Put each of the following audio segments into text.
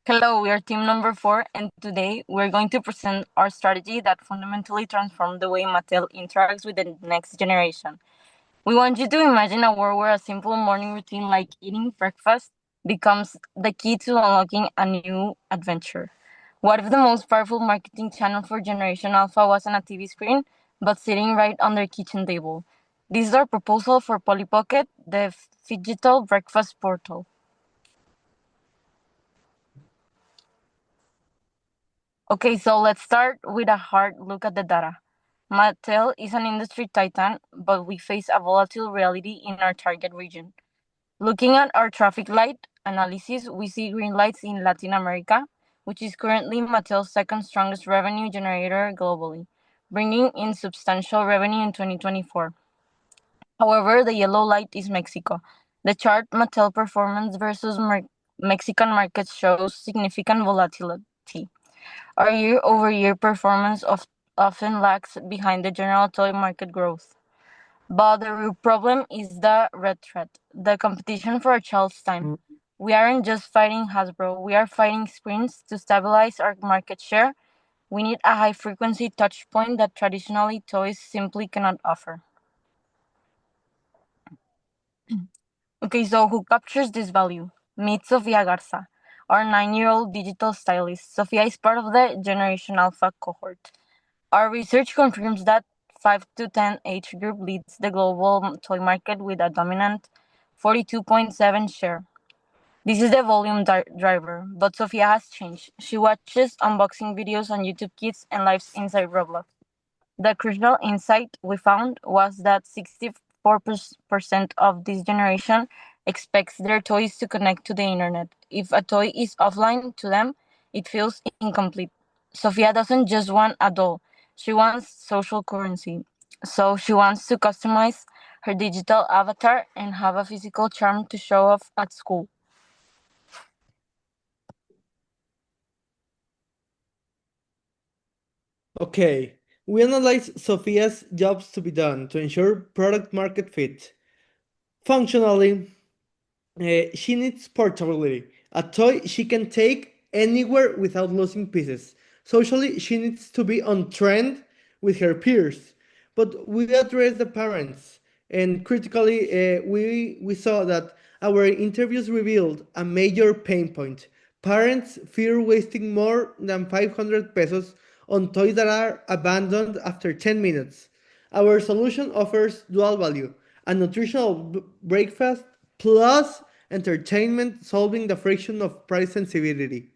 Hello, we are team number 4, and today we're going to present our strategy that fundamentally transformed the way Mattel interacts with the next generation. We want you to imagine a world where a simple morning routine like eating breakfast becomes the key to unlocking a new adventure. What if the most powerful marketing channel for Generation Alpha wasn't a TV screen, but sitting right on their kitchen table? This is our proposal for Polly Pocket, the digital breakfast portal. Okay, so let's start with a hard look at the data. Mattel is an industry titan, but we face a volatile reality in our target region. Looking at our traffic light analysis, we see green lights in Latin America, which is currently Mattel's second strongest revenue generator globally, bringing in substantial revenue in 2024. However, the yellow light is Mexico. The chart Mattel performance versus Mexican markets shows significant volatility. Our year-over-year performance often lags behind the general toy market growth. But the real problem is the red thread, the competition for a child's time. We aren't just fighting Hasbro, we are fighting screens to stabilize our market share. We need a high frequency touch point that traditionally toys simply cannot offer. Okay, so who captures this value? Meet Sofia Garza, our 9-year-old digital stylist. Sofia is part of the Generation Alpha cohort. Our research confirms that 5 to 10 age group leads the global toy market with a dominant 42.7 share. This is the volume driver, but Sofia has changed. She watches unboxing videos on YouTube Kids and lives inside Roblox. The crucial insight we found was that 64% of this generation expects their toys to connect to the internet. If a toy is offline to them, it feels incomplete. Sofia doesn't just want a doll, she wants social currency. So she wants to customize her digital avatar and have a physical charm to show off at school. Okay, we analyze Sophia's jobs to be done to ensure product market fit. Functionally, she needs portability, a toy she can take anywhere without losing pieces. Socially, she needs to be on trend with her peers. But we address the parents, and critically, we saw that our interviews revealed a major pain point. Parents fear wasting more than 500 pesos on toys that are abandoned after 10 minutes. Our solution offers dual value, a nutritional breakfast plus entertainment, solving the friction of price sensitivity.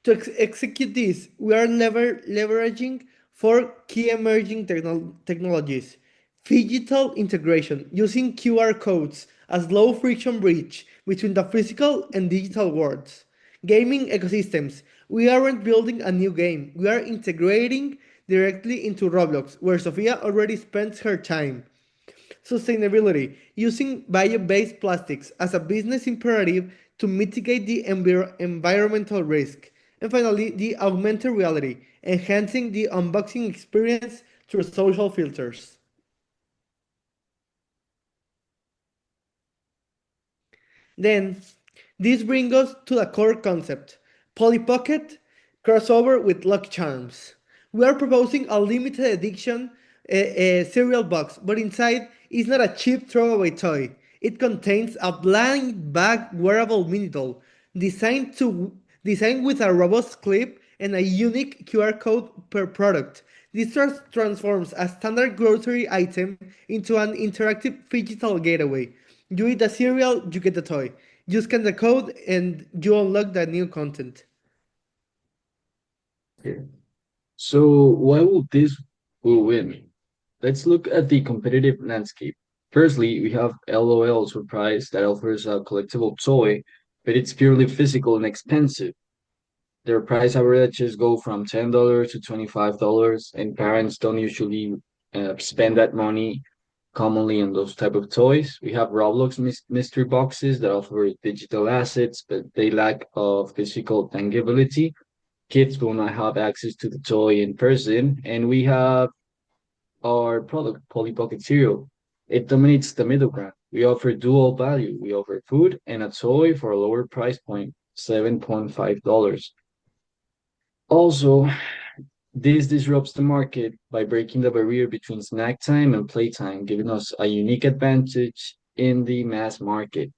To execute this, we are leveraging four key emerging technologies. Digital integration, using QR codes as low friction bridge between the physical and digital worlds. Gaming ecosystems, we aren't building a new game, we are integrating directly into Roblox, where Sofia already spends her time. Sustainability, using bio-based plastics as a business imperative to mitigate the environmental risk. And finally, the augmented reality, enhancing the unboxing experience through social filters. Then, this brings us to the core concept, Polly Pocket crossover with Lucky Charms. We are proposing a limited edition cereal box, but inside is not a cheap throwaway toy. It contains a blind bag wearable mini doll designed with a robust clip and a unique QR code per product. This transforms a standard grocery item into an interactive digital gateway. You eat the cereal, you get the toy. You scan the code, and you unlock the new content. Okay. So why would this will win? Let's look at the competitive landscape. Firstly, we have LOL Surprise that offers a collectible toy, but it's purely physical and expensive. Their price averages go from $10 to $25, and parents don't usually spend that money commonly on those type of toys. We have Roblox mystery boxes that offer digital assets, but they lack of physical tangibility. Kids will not have access to the toy in person, and we have our product, Polly Pocket Cereal. It dominates the middle ground. We offer dual value. We offer food and a toy for a lower price point, $7.5. Also, this disrupts the market by breaking the barrier between snack time and playtime, giving us a unique advantage in the mass market.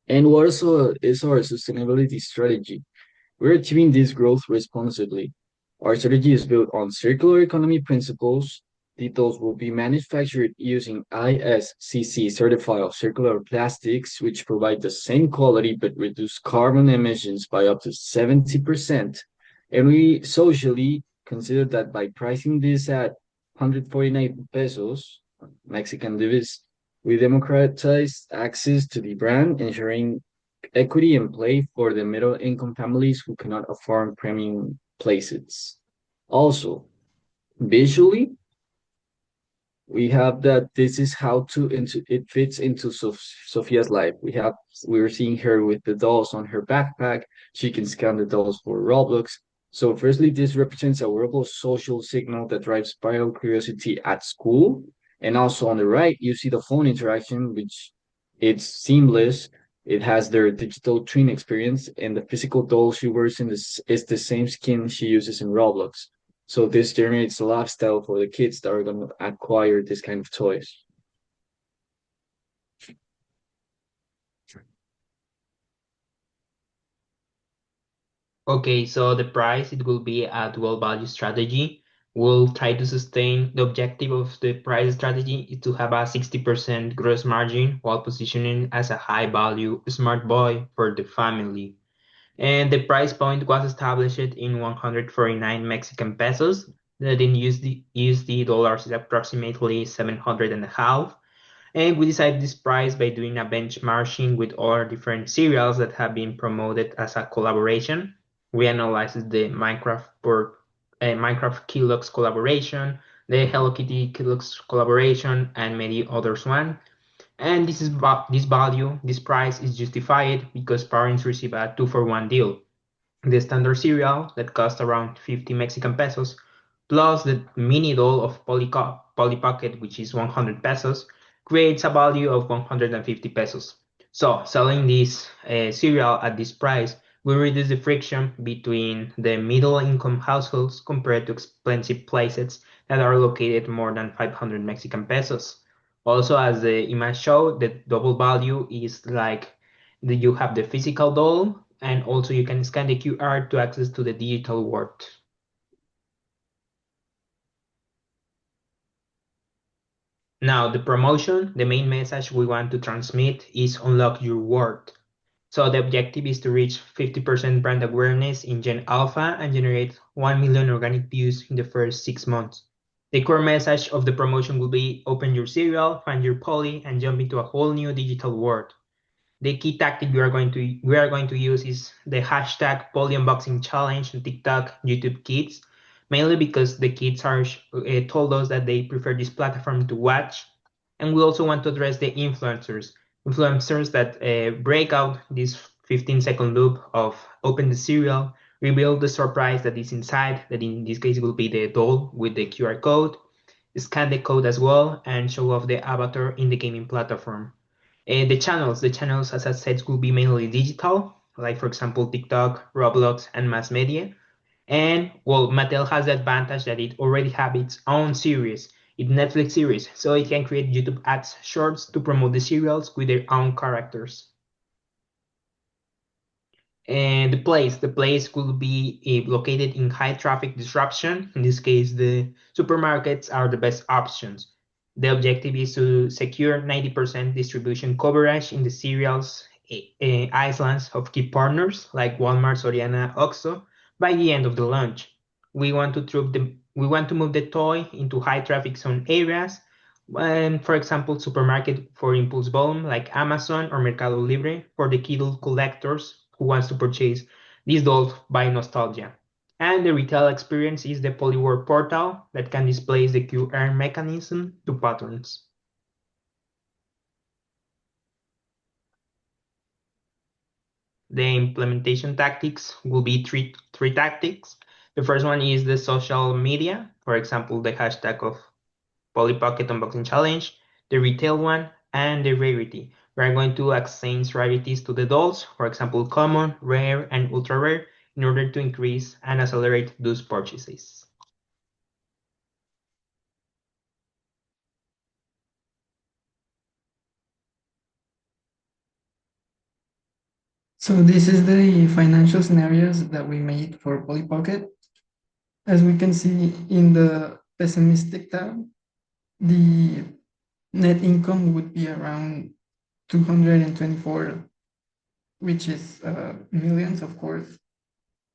And what also is our sustainability strategy? We're achieving this growth responsibly. Our strategy is built on circular economy principles. Details will be manufactured using ISCC certified circular plastics, which provide the same quality but reduce carbon emissions by up to 70%. And we socially consider that by pricing this at 149 pesos, Mexican divis, we democratize access to the brand, ensuring equity in play for the middle income families who cannot afford premium places. Also, visually, we have that this is how to into it fits into Sophia's life. We're seeing her with the dolls on her backpack. She can scan the dolls for Roblox. So firstly, this represents a wearable social signal that drives viral curiosity at school. And also on the right, you see the phone interaction, which it's seamless. It has their digital twin experience, and the physical doll she wears in this is the same skin she uses in Roblox. So this generates a lifestyle for the kids that are going to acquire this kind of toys. Okay, so the price, it will be a dual value strategy. We'll try to sustain the objective of the price strategy is to have a 60% gross margin while positioning as a high value smart boy for the family. And the price point was established in 149 Mexican pesos. That in USD dollars is approximately 700 and a half. And we decided this price by doing a benchmarking with other different cereals that have been promoted as a collaboration. We analyzed the Minecraft Kellogg's collaboration, the Hello Kitty Kellogg's collaboration, and many others one. And this value, this price is justified because parents receive a 2-for-1 deal. The standard cereal that costs around 50 Mexican pesos, plus the mini doll of Polly Pocket, which is 100 pesos, creates a value of 150 pesos. So selling this cereal at this price will reduce the friction between the middle income households compared to expensive places that are located more than 500 Mexican pesos. Also, as the image show, the double value is like you have the physical doll, and also you can scan the QR to access to the digital world. Now, the promotion, the main message we want to transmit is unlock your world. So the objective is to reach 50% brand awareness in Gen Alpha and generate 1 million organic views in the first 6 months. The core message of the promotion will be open your cereal, find your poly, and jump into a whole new digital world. The key tactic we are going to use is the hashtag polyunboxing challenge on TikTok, YouTube Kids, mainly because the kids are told us that they prefer this platform to watch, and we also want to address the influencers that break out this 15-second loop of open the cereal, reveal the surprise that is inside, that in this case will be the doll with the QR code, scan the code as well, and show off the avatar in the gaming platform. The channels, as I said, will be mainly digital, like for example TikTok, Roblox, and mass media. And well, Mattel has the advantage that it already have its own series, its Netflix series, so it can create YouTube ads shorts to promote the serials with their own characters. And the place could be located in high traffic disruption. In this case, the supermarkets are the best options. The objective is to secure 90% distribution coverage in the cereals islands of key partners like Walmart, Soriana, Oxxo by the end of the launch. We want to move the toy into high traffic zone areas, and for example, supermarket for impulse volume like Amazon or Mercado Libre for the Kindle collectors who wants to purchase these dolls by nostalgia. And the retail experience is the Polyword portal that can display the QR mechanism to patterns. The implementation tactics will be three tactics. The first one is the social media. For example, the hashtag of Polly Pocket Unboxing Challenge, the retail one, and the rarity. We are going to assign rarities to the dolls, for example, common, rare, and ultra rare, in order to increase and accelerate those purchases. So this is the financial scenarios that we made for Polly Pocket. As we can see in the pessimistic tab, the net income would be around 224, which is millions, of course.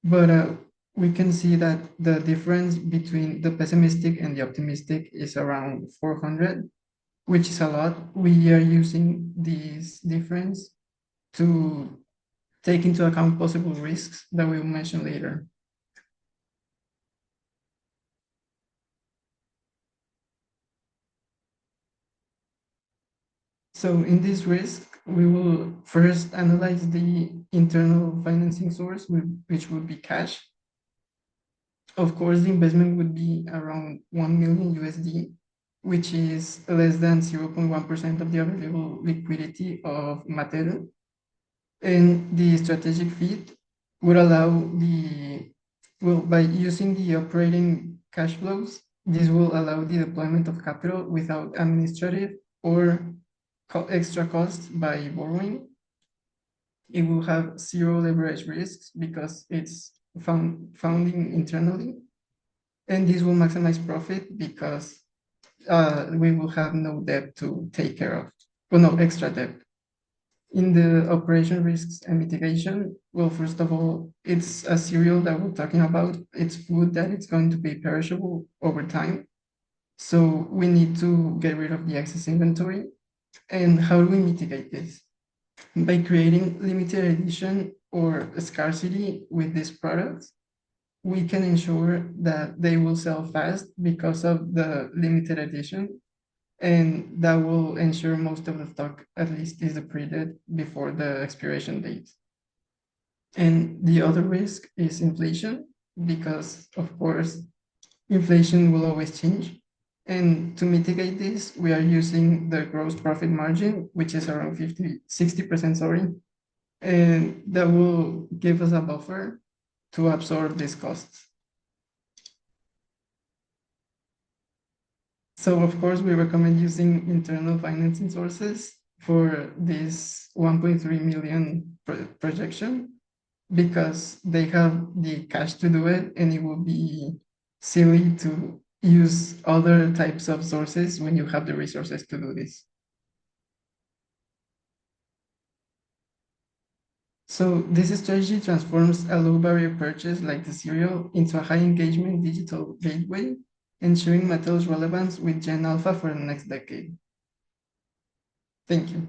But we can see that the difference between the pessimistic and the optimistic is around 400, which is a lot. We are using this difference to take into account possible risks that we will mention later. So in this risk, we will first analyze the internal financing source, which would be cash. Of course, the investment would be around 1 million USD, which is less than 0.1% of the available liquidity of Mattel. And the strategic fit would allow by using the operating cash flows, this will allow the deployment of capital without administrative or extra costs by borrowing. It will have zero leverage risks because it's founding internally. And this will maximize profit because we will have no debt to take care of, well, no extra debt. In the operation risks and mitigation, well, first of all, it's a cereal that we're talking about. It's food that it's going to be perishable over time. So we need to get rid of the excess inventory. And how do we mitigate this? By creating limited edition or scarcity with these products, we can ensure that they will sell fast because of the limited edition, and that will ensure most of the stock at least is depleted before the expiration date. And the other risk is inflation, because of course, inflation will always change. And to mitigate this, we are using the gross profit margin, which is around 60%, sorry. And that will give us a buffer to absorb these costs. So of course, we recommend using internal financing sources for this 1.3 million projection, because they have the cash to do it, and it will be silly to use other types of sources when you have the resources to do this. So this strategy transforms a low barrier purchase like the cereal into a high engagement digital gateway, ensuring Mattel's relevance with Gen Alpha for the next decade. Thank you.